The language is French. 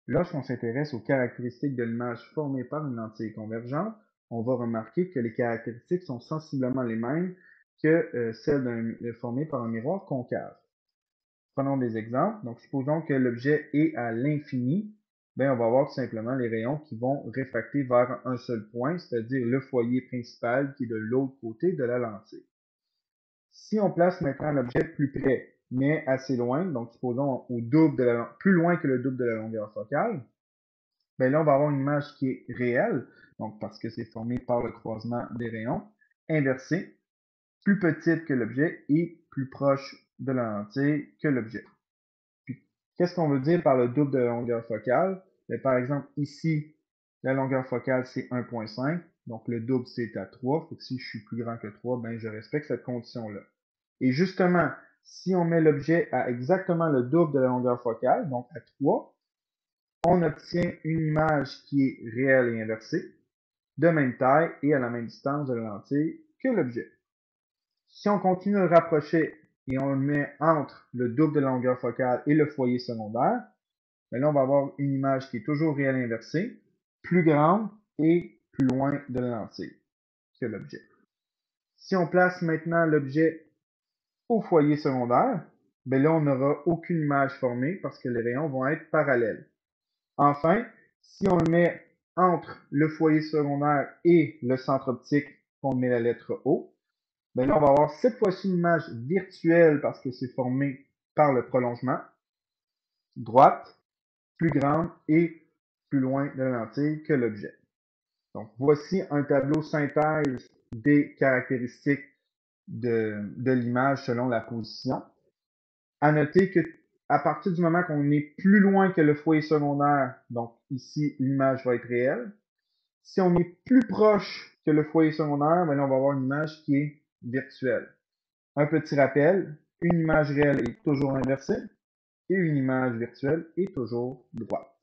Lorsqu'on s'intéresse aux caractéristiques de l'image formée par une lentille convergente, on va remarquer que les caractéristiques sont sensiblement les mêmes que celles formées par un miroir concave. Prenons des exemples. Donc, supposons que l'objet est à l'infini. Ben, on va avoir tout simplement les rayons qui vont réfracter vers un seul point, c'est-à-dire le foyer principal qui est de l'autre côté de la lentille. Si on place maintenant l'objet plus près, mais assez loin, donc supposons au double plus loin que le double de la longueur focale, ben là, on va avoir une image qui est réelle, donc parce que c'est formé par le croisement des rayons, inversée, plus petite que l'objet et plus proche de la lentille que l'objet. Puis, qu'est-ce qu'on veut dire par le double de la longueur focale? Ben, par exemple, ici, la longueur focale, c'est 1.5, donc le double, c'est à 3. Fait que si je suis plus grand que 3, ben, je respecte cette condition-là. Et justement, si on met l'objet à exactement le double de la longueur focale, donc à 3, on obtient une image qui est réelle et inversée, de même taille et à la même distance de la lentille que l'objet. Si on continue de le rapprocher et on le met entre le double de la longueur focale et le foyer secondaire, ben là, on va avoir une image qui est toujours réelle et inversée, plus grande et plus loin de la lentille que l'objet. Si on place maintenant l'objet au foyer secondaire, ben là, on n'aura aucune image formée parce que les rayons vont être parallèles. Enfin, si on le met entre le foyer secondaire et le centre optique, qu'on met la lettre O, ben là, on va avoir cette fois-ci une image virtuelle parce que c'est formé par le prolongement, droite, plus grande et plus loin de la lentille que l'objet. Donc, voici un tableau synthèse des caractéristiques de l'image selon la position. À noter que à partir du moment qu'on est plus loin que le foyer secondaire, donc ici, l'image va être réelle. Si on est plus proche que le foyer secondaire, ben là, on va avoir une image qui est virtuelle. Un petit rappel, une image réelle est toujours inversée et une image virtuelle est toujours droite.